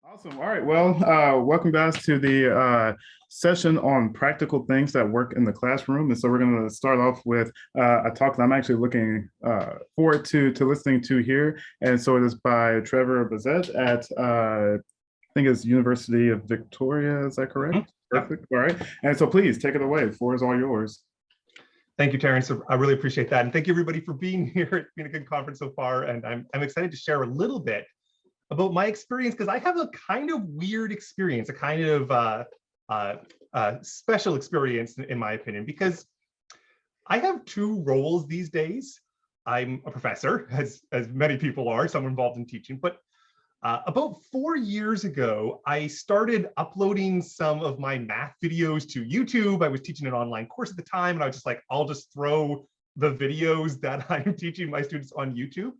Awesome. All right. Well, welcome guys to the session on practical things that work in the classroom. And so we're going to start off with a talk that I'm actually looking forward to listening to here. And so it is by Trefor Bazett at I think it's University of Victoria. Is that correct? Mm-hmm. Perfect. All right. And so please take it away. The floor is all yours. Thank you, Terrence. I really appreciate that. And thank you everybody for being here. It's been a good conference so far. And I'm excited to share a little bit about my experience, because I have a kind of weird experience, a kind of special experience in my opinion, because I have two roles these days. I'm a professor, as many people are, some involved in teaching, but about 4 years ago, I started uploading some of my math videos to YouTube. I was teaching an online course at the time, and I was just like, I'll just throw the videos that I'm teaching my students on YouTube.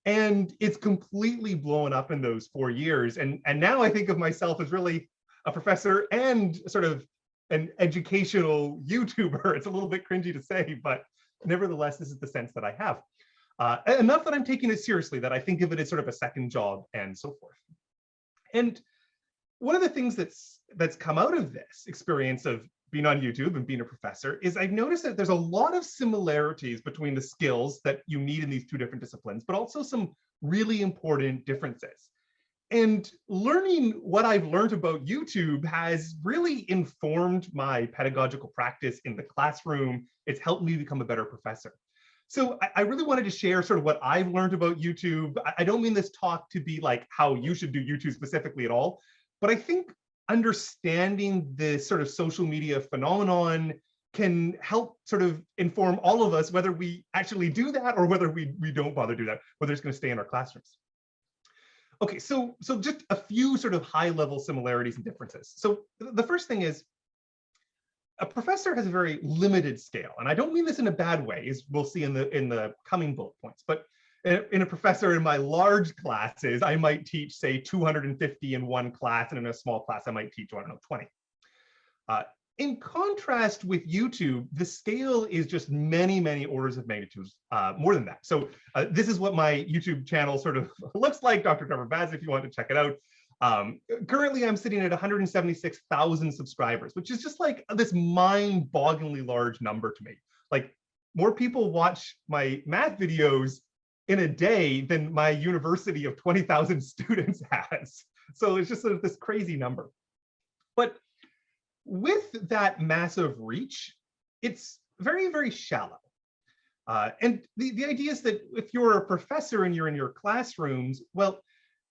And it's completely blown up in those 4 years. And now I think of myself as really a professor and sort of an educational YouTuber. It's a little bit cringy to say, but nevertheless, this is the sense that I have. Enough that I'm taking it seriously, that I think of it as sort of a second job and so forth. And one of the things that's come out of this experience of being on YouTube and being a professor is I've noticed that there's a lot of similarities between the skills that you need in these two different disciplines, but also some really important differences. And learning what I've learned about YouTube has really informed my pedagogical practice in the classroom. It's helped me become a better professor. So I really wanted to share sort of what I've learned about YouTube. I don't mean this talk to be like how you should do YouTube specifically at all, but I think understanding the sort of social media phenomenon can help sort of inform all of us whether we actually do that or whether we don't bother do that, whether it's going to stay in our classrooms. Okay, so just a few sort of high level similarities and differences. So the first thing is, a professor has a very limited scale, and I don't mean this in a bad way, as we'll see in the coming bullet points, but in a professor in my large classes, I might teach, say, 250 in one class, and in a small class, I might teach, I don't know, 20. In contrast with YouTube, the scale is just many, many orders of magnitudes more than that. So this is what my YouTube channel sort of looks like, Dr. Trefor Bazett, if you want to check it out. Currently, I'm sitting at 176,000 subscribers, which is just like this mind-bogglingly large number to me. Like, more people watch my math videos in a day than my university of 20,000 students has. So it's just sort of this crazy number. But with that massive reach, it's very, very shallow. And the idea is that if you're a professor and you're in your classrooms, well,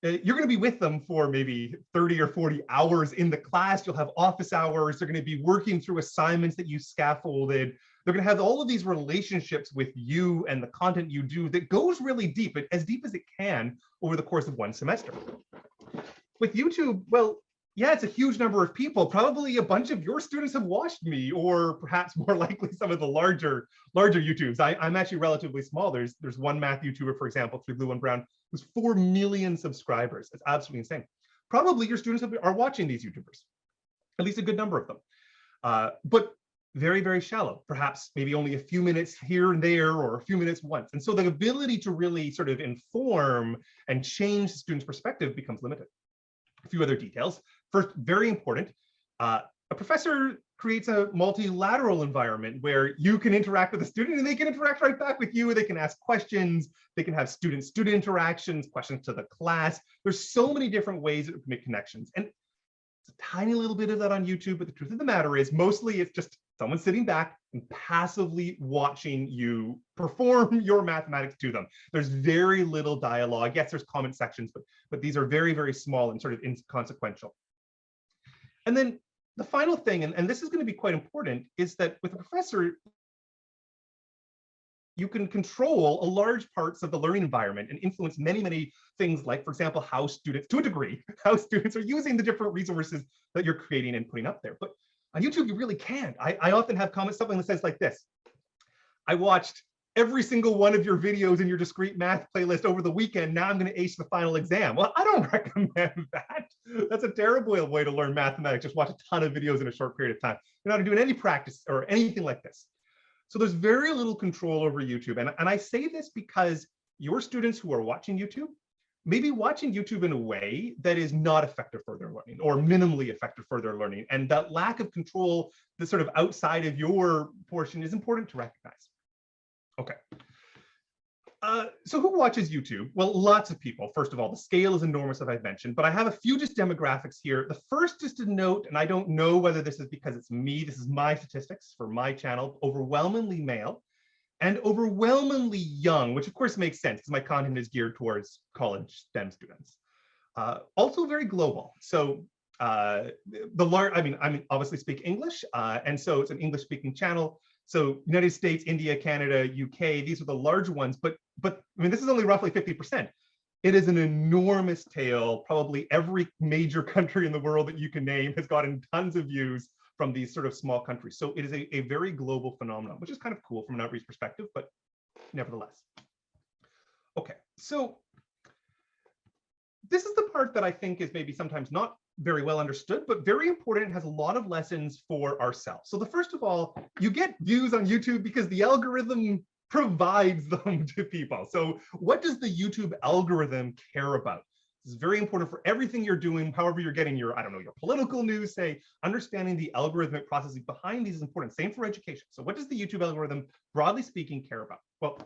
you're going to be with them for maybe 30 or 40 hours in the class. You'll have office hours. They're going to be working through assignments that you scaffolded. They're going to have all of these relationships with you and the content you do that goes really deep, as deep as it can over the course of one semester. With YouTube, well, yeah, it's a huge number of people. Probably a bunch of your students have watched me, or perhaps more likely some of the larger YouTubes. I'm actually relatively small. There's one math YouTuber, for example, Through Blue and Brown, who's 4 million subscribers. It's absolutely insane. Probably your students are watching these YouTubers, at least a good number of them. But very, very shallow, perhaps maybe only a few minutes here and there, or a few minutes once. And so the ability to really sort of inform and change the student's perspective becomes limited. A few other details. First, very important, a professor creates a multilateral environment where you can interact with the student and they can interact right back with you. They can ask questions, they can have student-student interactions, questions to the class. There's so many different ways that we can make connections. And it's a tiny little bit of that on YouTube, but the truth of the matter is mostly it's just someone sitting back and passively watching you perform your mathematics to them. There's very little dialogue. Yes, there's comment sections, but these are very, very small and sort of inconsequential. And then the final thing, and this is going to be quite important, is that with a professor, you can control a large parts of the learning environment and influence many, many things, like, for example, how students, to a degree, how students are using the different resources that you're creating and putting up there. But on YouTube, you really can't. I often have comments, something that says like this: I watched every single one of your videos in your discrete math playlist over the weekend. Now I'm going to ace the final exam. Well, I don't recommend that. That's a terrible way to learn mathematics. Just watch a ton of videos in a short period of time. You're not doing any practice or anything like this. So there's very little control over YouTube. And I say this because your students who are watching YouTube maybe watching YouTube in a way that is not effective for their learning or minimally effective for their learning. And that lack of control, the sort of outside of your portion, is important to recognize. Okay. So who watches YouTube? Well, lots of people. First of all, the scale is enormous, as I've mentioned, but I have a few just demographics here. The first is to note, and I don't know whether this is because it's me, this is my statistics for my channel, overwhelmingly male and overwhelmingly young, which of course makes sense because my content is geared towards college STEM students. Also very global. So I obviously speak English, and so it's an English speaking channel. So United States, India, Canada, UK, these are the large ones, but I mean, this is only roughly 50%. It is an enormous tail. Probably every major country in the world that you can name has gotten tons of views from these sort of small countries. So it is a very global phenomenon, which is kind of cool from an outreach perspective, but nevertheless. Okay, so this is the part that I think is maybe sometimes not very well understood, but very important and has a lot of lessons for ourselves. So the first of all, you get views on YouTube because the algorithm provides them to people. So what does the YouTube algorithm care about? This is very important for everything you're doing, however you're getting your, I don't know, your political news, say, understanding the algorithmic processes behind these is important. Same for education. So what does the YouTube algorithm, broadly speaking, care about? Well,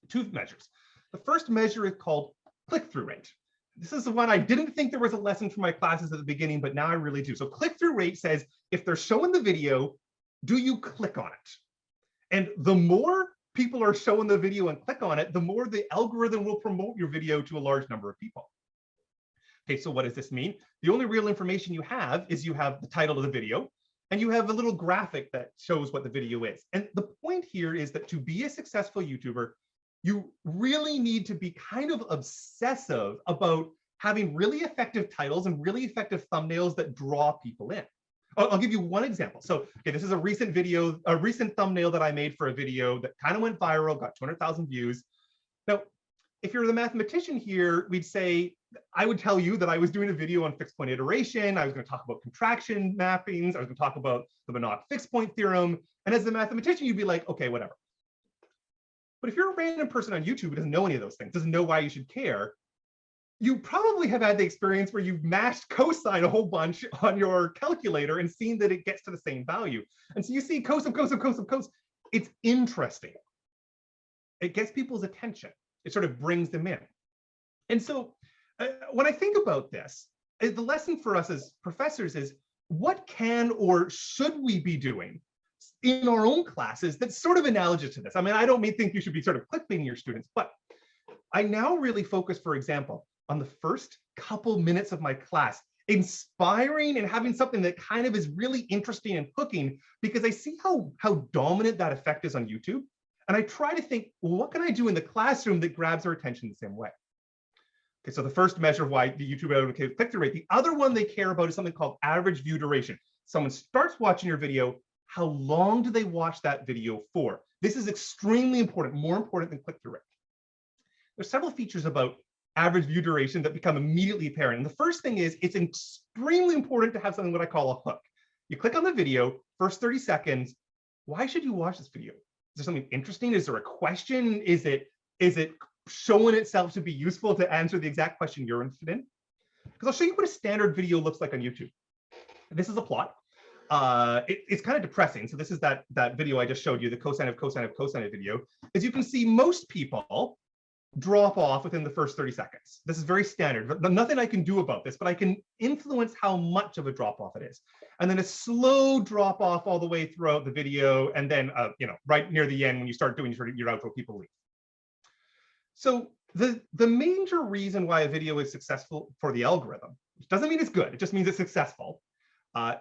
two measures. The first measure is called click-through rate. This is the one I didn't think there was a lesson for my classes at the beginning, but now I really do. So click-through rate says, if they're showing the video, do you click on it? And the more people are showing the video and click on it, the more the algorithm will promote your video to a large number of people. Okay, so what does this mean? The only real information you have is you have the title of the video, and you have a little graphic that shows what the video is. And the point here is that to be a successful YouTuber, you really need to be kind of obsessive about having really effective titles and really effective thumbnails that draw people in. I'll give you one example. So, okay, this is a recent video, a recent thumbnail that I made for a video that kind of went viral, got 200,000 views. Now, if you're the mathematician here, we'd say, I would tell you that I was doing a video on fixed point iteration. I was going to talk about contraction mappings. I was going to talk about the Banach fixed point theorem. And as a mathematician, you'd be like, okay, whatever. But if you're a random person on YouTube who doesn't know any of those things, doesn't know why you should care, you probably have had the experience where you've mashed cosine a whole bunch on your calculator and seen that it gets to the same value. And so you see cos of cos of cos of cos. It's interesting. It gets people's attention. It sort of brings them in. And so when I think about this, the lesson for us as professors is, what can or should we be doing in our own classes that's sort of analogous to this? I mean, I don't think you should be sort of clickbaiting your students, but I now really focus, for example, on the first couple minutes of my class, inspiring and having something that kind of is really interesting and hooking, because I see how dominant that effect is on YouTube. And I try to think, well, what can I do in the classroom that grabs their attention the same way? Okay, so the first measure of why the YouTube algorithm click-through rate. The other one they care about is something called average view duration. Someone starts watching your video, how long do they watch that video for? This is extremely important, more important than click-through rate. There's several features about average view duration that become immediately apparent. And the first thing is, it's extremely important to have something what I call a hook. You click on the video, first 30 seconds, why should you watch this video? Is there something interesting? Is there a question? Is it showing itself to be useful to answer the exact question you're interested in? Because I'll show you what a standard video looks like on YouTube. This is a plot. It's kind of depressing. So this is that video I just showed you, the cosine of cosine of cosine video. As you can see, most people drop off within the first 30 seconds. This is very standard. Nothing I can do about this, but I can influence how much of a drop off it is. And then a slow drop off all the way throughout the video. And then, right near the end, when you start doing your outro, people leave. So the major reason why a video is successful for the algorithm, which doesn't mean it's good, it just means it's successful,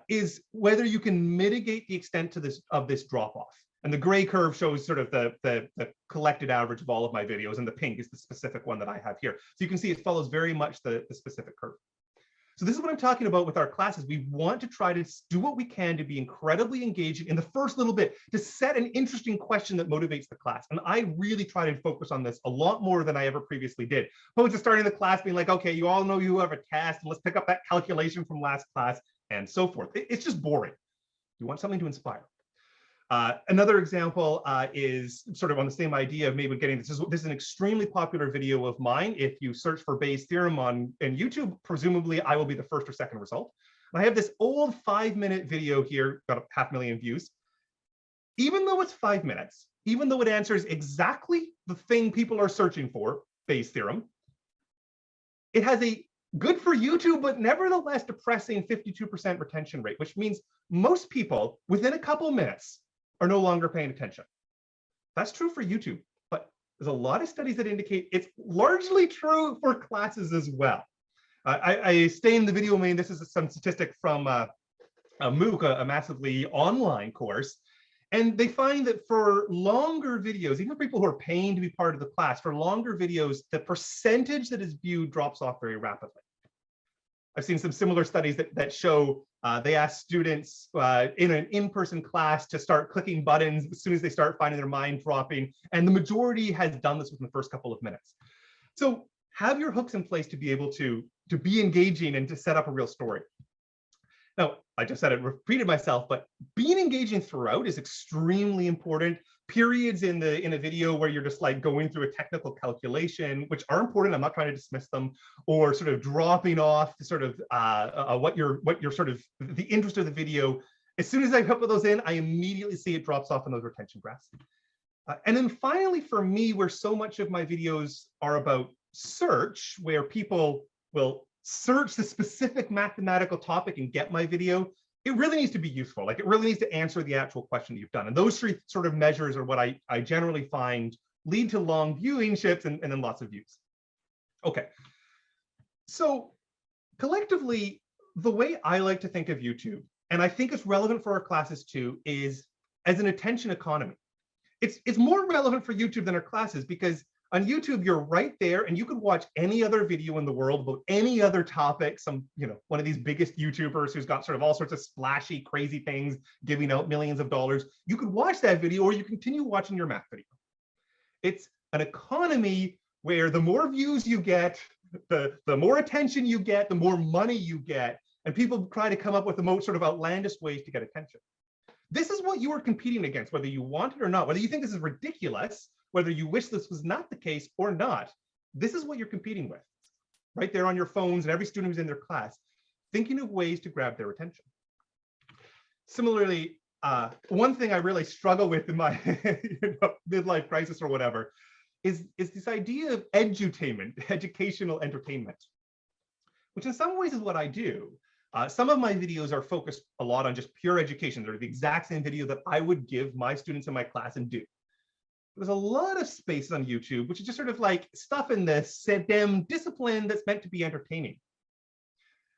is whether you can mitigate the extent of this drop off. And the gray curve shows sort of the collected average of all of my videos, and the pink is the specific one that I have here. So you can see it follows very much the specific curve. So this is what I'm talking about with our classes. We want to try to do what we can to be incredibly engaging in the first little bit, to set an interesting question that motivates the class. And I really try to focus on this a lot more than I ever previously did. Opposed to starting the class being like, okay, you all know you have a test, and let's pick up that calculation from last class, and so forth. It's just boring. You want something to inspire. Another example is sort of on the same idea of maybe getting this. This is an extremely popular video of mine. If you search for Bayes' theorem on YouTube, presumably I will be the first or second result. And I have this old 5-minute video here, got 500,000 views. Even though it's 5 minutes, even though it answers exactly the thing people are searching for, Bayes' theorem, it has a good for YouTube, but nevertheless depressing 52% retention rate, which means most people within a couple minutes are no longer paying attention. That's true for YouTube, but there's a lot of studies that indicate it's largely true for classes as well. I stay in the video domain. This is some statistic from a MOOC, a massively online course. And they find that for longer videos, even for people who are paying to be part of the class, for longer videos, the percentage that is viewed drops off very rapidly. I've seen some similar studies that show they ask students in an in-person class to start clicking buttons as soon as they start finding their mind dropping. And the majority has done this within the first couple of minutes. So have your hooks in place to be able to be engaging and to set up a real story. Now, I just said it, repeated myself, but being engaging throughout is extremely important. Periods in a video where you're just like going through a technical calculation, which are important, I'm not trying to dismiss them, or sort of dropping off sort of what you're sort of the interest of the video. As soon as I put those in, I immediately see it drops off in those retention graphs. And then finally, for me, where so much of my videos are about search, where people will search the specific mathematical topic and get my video, it really needs to be useful. Like it really needs to answer the actual question that you've done. And those three sort of measures are what I generally find lead to long viewingships and then lots of views. Okay. So collectively, the way I like to think of YouTube, and I think it's relevant for our classes too, is as an attention economy. It's more relevant for YouTube than our classes because on YouTube, you're right there and you could watch any other video in the world about any other topic, one of these biggest YouTubers who's got sort of all sorts of splashy, crazy things, giving out millions of dollars. You could watch that video or you continue watching your math video. It's an economy where the more views you get, the more attention you get, the more money you get, and people try to come up with the most sort of outlandish ways to get attention. This is what you are competing against, whether you want it or not, whether you think this is ridiculous, whether you wish this was not the case or not. This is what you're competing with, right there on your phones and every student who's in their class, thinking of ways to grab their attention. Similarly, one thing I really struggle with in my midlife crisis or whatever is this idea of edutainment, educational entertainment, which in some ways is what I do. Some of my videos are focused a lot on just pure education. They're the exact same video that I would give my students in my class and do. There's a lot of space on YouTube, which is just sort of like stuff in this STEM discipline that's meant to be entertaining.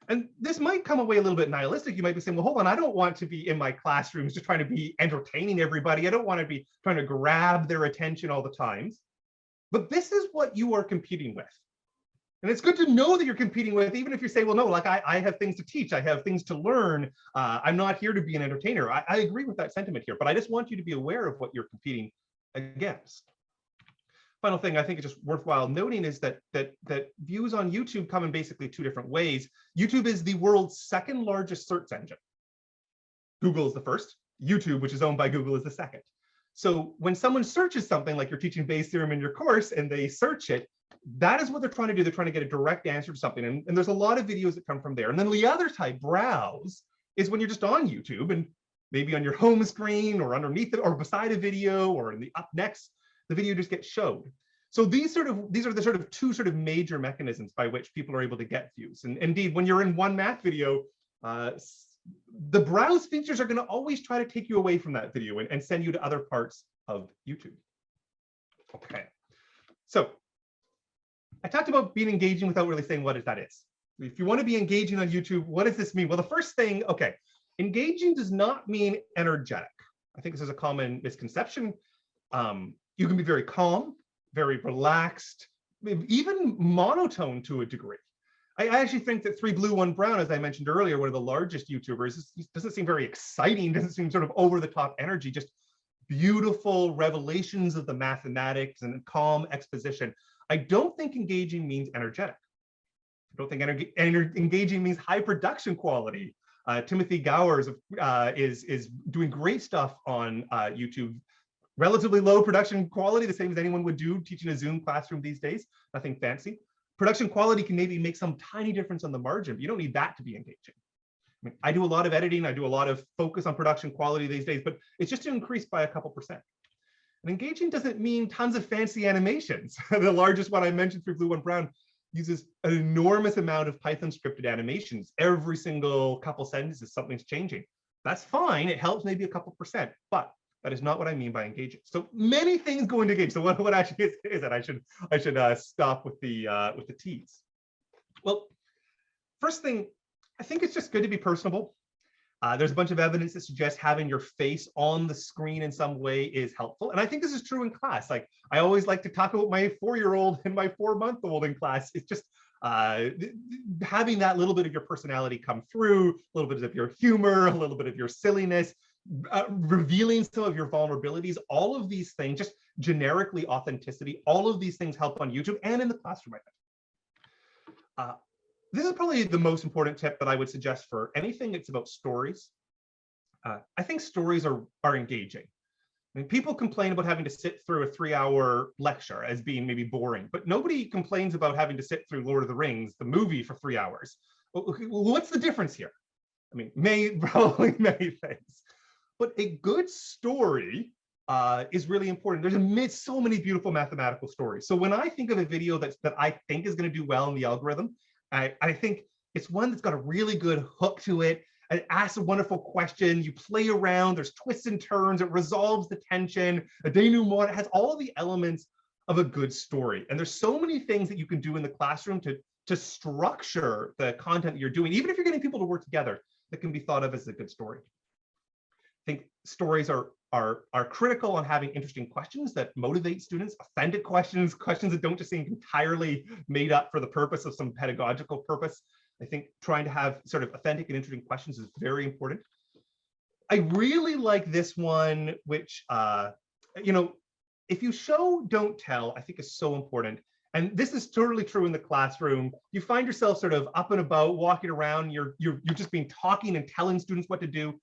And this might come away a little bit nihilistic. You might be saying, well, hold on, I don't want to be in my classrooms just trying to be entertaining everybody. I don't want to be trying to grab their attention all the time. But this is what you are competing with. And it's good to know that you're competing with, even if you say, well, no, like I have things to teach, I have things to learn. I'm not here to be an entertainer. I agree with that sentiment here, but I just want you to be aware of what you're competing against. Final thing I think is just worthwhile noting is that views on YouTube come in basically two different ways. YouTube is the world's second largest search engine. Google is the first. YouTube, which is owned by Google, is the second. So when someone searches something like you're teaching Bayes' theorem in your course and they search it, that is what they're trying to do. They're trying to get a direct answer to something. And there's a lot of videos that come from there. And then the other type, browse, is when you're just on YouTube and maybe on your home screen or underneath it or beside a video or in the up next, the video just gets showed. So these are the sort of two sort of major mechanisms by which people are able to get views. And indeed, when you're in one math video, the browse features are going to always try to take you away from that video and send you to other parts of YouTube. Okay, so I talked about being engaging without really saying what that is. If you want to be engaging on YouTube, what does this mean? Well, the first thing, okay, engaging does not mean energetic. I think this is a common misconception. You can be very calm, very relaxed, even monotone to a degree. I actually think that 3 Blue 1 Brown, as I mentioned earlier, one of the largest YouTubers, doesn't seem very exciting, doesn't seem sort of over the top energy, just beautiful revelations of the mathematics and calm exposition. I don't think engaging means energetic. I don't think engaging means high production quality. Timothy Gowers is doing great stuff on YouTube. Relatively low production quality, the same as anyone would do teaching a Zoom classroom these days. Nothing fancy. Production quality can maybe make some tiny difference on the margin, but you don't need that to be engaging. I mean, I do a lot of editing. I do a lot of focus on production quality these days, but it's just increased by a couple percent. And engaging doesn't mean tons of fancy animations. The largest one I mentioned for Blue One Brown uses an enormous amount of Python scripted animations. Every single couple sentences, something's changing. That's fine. It helps maybe a couple percent, but that is not what I mean by engaging. So many things go into engage. So what actually is that? I should stop with the T's. Well, first thing, I think it's just good to be personable. There's a bunch of evidence that suggests having your face on the screen in some way is helpful. And I think this is true in class. Like, I always like to talk about my 4-year-old and my 4-month-old in class. It's just having that little bit of your personality come through, a little bit of your humor, a little bit of your silliness, revealing some of your vulnerabilities, all of these things, just generically authenticity, all of these things help on YouTube and in the classroom, I think. This is probably the most important tip that I would suggest for anything that's about stories. I think stories are engaging. I mean, people complain about having to sit through a 3-hour lecture as being maybe boring, but nobody complains about having to sit through Lord of the Rings, the movie, for 3 hours. What's the difference here? I mean, probably many things, but a good story is really important. There's so many beautiful mathematical stories. So when I think of a video that I think is going to do well in the algorithm, I think it's one that's got a really good hook to it. It asks a wonderful question. You play around. There's twists and turns. It resolves the tension. A denouement. It has all the elements of a good story. And there's so many things that you can do in the classroom to structure the content that you're doing, even if you're getting people to work together, that can be thought of as a good story. I think stories are critical on having interesting questions that motivate students, authentic questions that don't just seem entirely made up for the purpose of some pedagogical purpose. I think trying to have sort of authentic and interesting questions is very important. I really like this one, which, if you show, don't tell, I think is so important. And this is totally true in the classroom. You find yourself sort of up and about, walking around, you're just being talking and telling students what to do.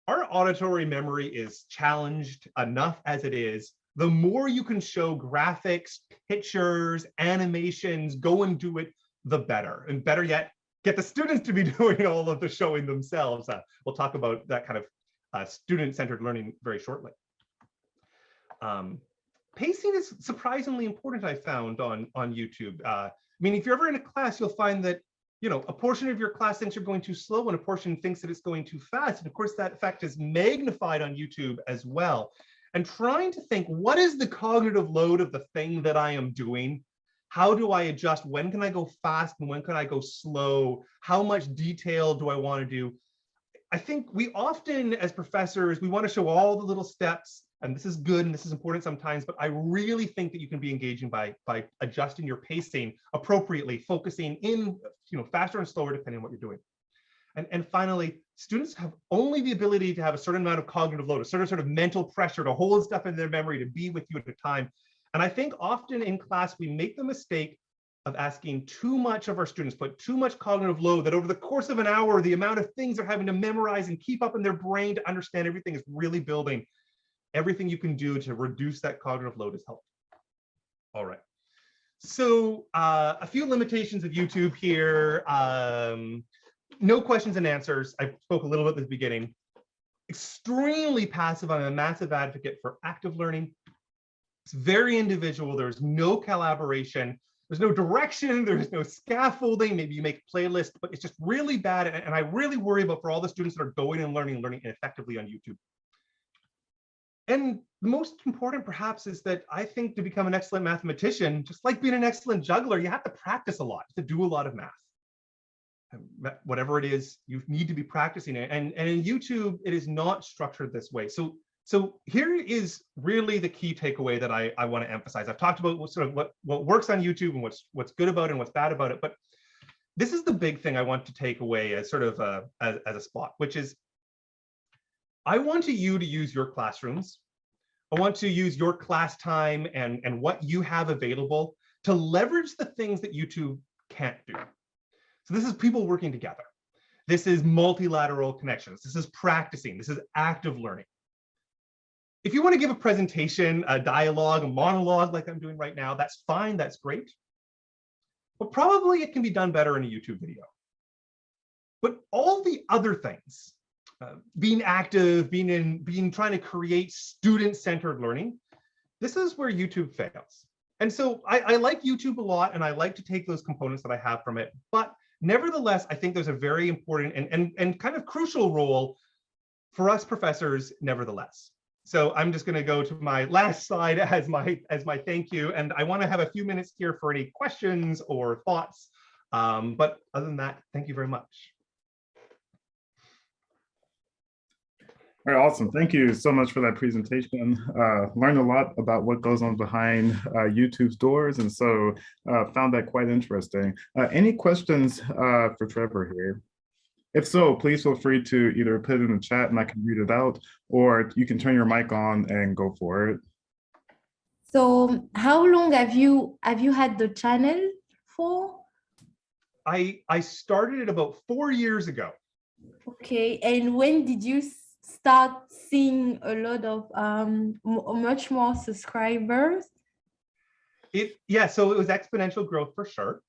Our auditory memory is challenged enough as it is. The more you can show graphics, pictures, animations, go and do it, the better. And better yet, get the students to be doing all of the showing themselves. We'll talk about that kind of student-centered learning very shortly. Pacing is surprisingly important, I found, on YouTube. I mean, if you're ever in a class, you'll find that a portion of your class thinks you're going too slow and a portion thinks that it's going too fast. And of course, that effect is magnified on YouTube as well. And trying to think, what is the cognitive load of the thing that I am doing? How do I adjust? When can I go fast and when can I go slow? How much detail do I want to do? I think we often, as professors, we want to show all the little steps, and this is good and this is important sometimes, but I really think that you can be engaging by adjusting your pacing appropriately, focusing in faster and slower depending on what you're doing. And finally, students have only the ability to have a certain amount of cognitive load, a certain sort of mental pressure to hold stuff in their memory, to be with you at a time. And I think often in class, we make the mistake of asking too much of our students, put too much cognitive load, that over the course of an hour, the amount of things they're having to memorize and keep up in their brain to understand everything is really building. Everything you can do to reduce that cognitive load is helpful. All right. So a few limitations of YouTube here. No questions and answers. I spoke a little bit at the beginning. Extremely passive. I'm a massive advocate for active learning. It's very individual. There's no collaboration. There's no direction. There's no scaffolding. Maybe you make a playlist, but it's just really bad. And I really worry about for all the students that are going and learning effectively on YouTube. And the most important, perhaps, is that I think to become an excellent mathematician, just like being an excellent juggler, you have to practice a lot, to do a lot of math. And whatever it is, you need to be practicing it. And in YouTube, it is not structured this way. So here is really the key takeaway that I want to emphasize. I've talked about what works on YouTube and what's good about it and what's bad about it. But this is the big thing I want to take away as sort of as a spot, which is I want you to use your classrooms. I want to use your class time and what you have available to leverage the things that YouTube can't do. So this is people working together. This is multilateral connections. This is practicing. This is active learning. If you want to give a presentation, a dialogue, a monologue like I'm doing right now, that's fine, that's great. But probably it can be done better in a YouTube video. But all the other things, being active, trying to create student-centered learning, this is where YouTube fails. And so I like YouTube a lot, and I like to take those components that I have from it. But nevertheless, I think there's a very important and kind of crucial role for us professors, nevertheless. So I'm just going to go to my last slide as my thank you. And I want to have a few minutes here for any questions or thoughts. But other than that, thank you very much. All right, awesome. Thank you so much for that presentation. Learned a lot about what goes on behind YouTube's doors, and so found that quite interesting. Any questions for Trefor here? If so, please feel free to either put it in the chat and I can read it out, or you can turn your mic on and go for it. So how long have you had the channel for? I started it about 4 years ago. Okay, and when did you start seeing a lot of much more subscribers? So it was exponential growth for sure,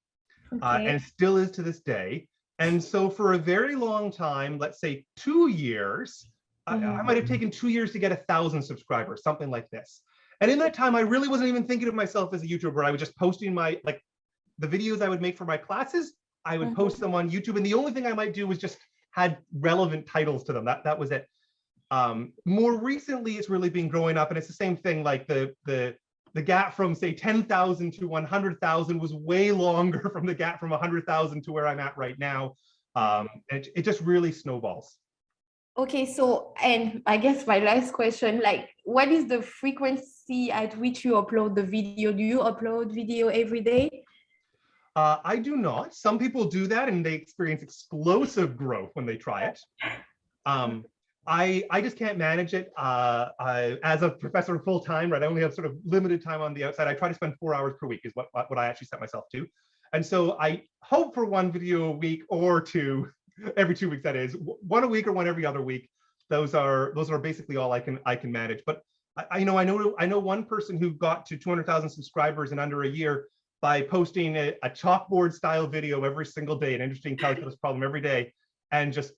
Okay. and still is to this day. And so for a very long time, let's say 2 years, I might have taken 2 years to get 1,000 subscribers, something like this. And in that time, I really wasn't even thinking of myself as a YouTuber. I was just posting the videos I would make for my classes. I would post them on YouTube, and the only thing I might do was just had relevant titles to them. That was it. More recently, it's really been growing up, and it's the same thing. Like the gap from say 10,000 to 100,000 was way longer from the gap from 100,000 to where I'm at right now. It just really snowballs. Okay, so, and I guess my last question, like, what is the frequency at which you upload the video? Do you upload video every day? I do not. Some people do that and they experience explosive growth when they try it. I just can't manage it. As a professor full time, right? I only have sort of limited time on the outside. I try to spend 4 hours per week is what I actually set myself to. And so I hope for 1 video a week or 2 every 2 weeks, that is. 1 a week or 1 every other week. Those are basically all I can manage. But I know one person who got to 200,000 subscribers in under a year by posting a chalkboard style video every single day, an interesting calculus problem every day, and just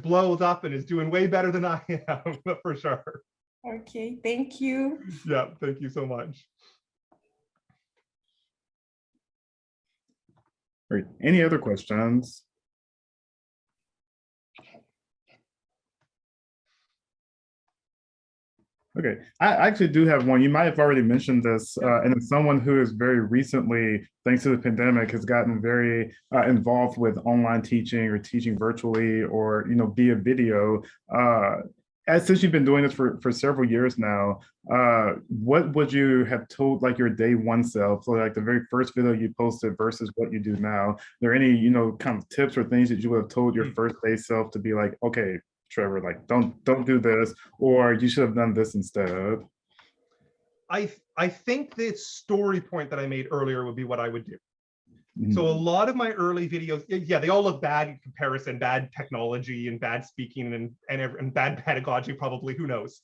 blows up and is doing way better than I am, for sure. Okay, thank you. Yeah, thank you so much. Great. Any other questions? Okay, I actually do have one. You might have already mentioned this, and it's someone who is very recently, thanks to the pandemic, has gotten very involved with online teaching or teaching virtually or via video. Since you've been doing this for several years now, what would you have told like your day one self, so like the very first video you posted versus what you do now? Are there any kind of tips or things that you would have told your first day self to be like, okay, Trefor, like don't do this, or you should have done this instead? I think the story point that I made earlier would be what I would do. So a lot of my early videos, yeah, they all look bad in comparison, bad technology and bad speaking and bad pedagogy, probably, who knows.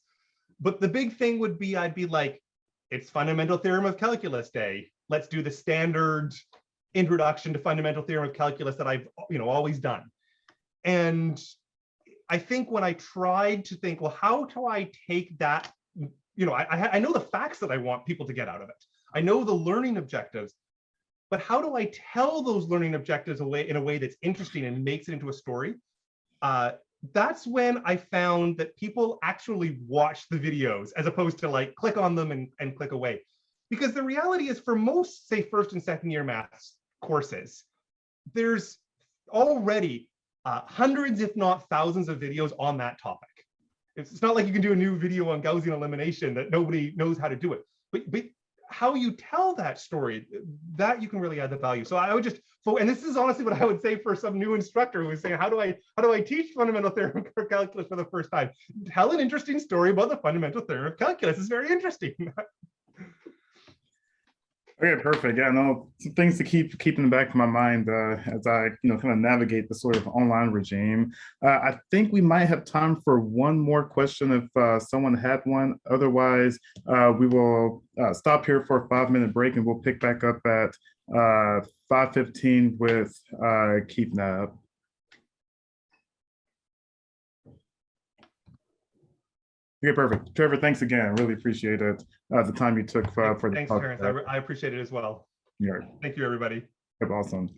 But the big thing would be, I'd be like, it's fundamental theorem of calculus day. Let's do the standard introduction to fundamental theorem of calculus that I've always done. And I think when I tried to think, well, how do I take that, I know the facts that I want people to get out of it. I know the learning objectives, but how do I tell those learning objectives in a way that's interesting and makes it into a story? That's when I found that people actually watch the videos as opposed to like click on them and click away. Because the reality is, for most, say, first and second year maths courses, there's already hundreds, if not thousands, of videos on that topic. It's not like you can do a new video on Gaussian elimination that nobody knows how to do it. But how you tell that story, that you can really add the value. So I would just, and this is honestly what I would say for some new instructor who is saying, how do I teach fundamental theorem of calculus for the first time? Tell an interesting story about the fundamental theorem of calculus. It's very interesting. Okay, perfect. Yeah, no, some things to keep in the back of my mind as I, kind of navigate the sort of online regime. I think we might have time for one more question if someone had one. Otherwise, we will stop here for a 5-minute break, and we'll pick back up at 5:15 with Keith Nab. Okay, perfect. Trevor, thanks again. Really appreciate it. The time you took for the Thanks, talk. Terrence. I appreciate it as well. Yeah. Thank you, everybody. Awesome.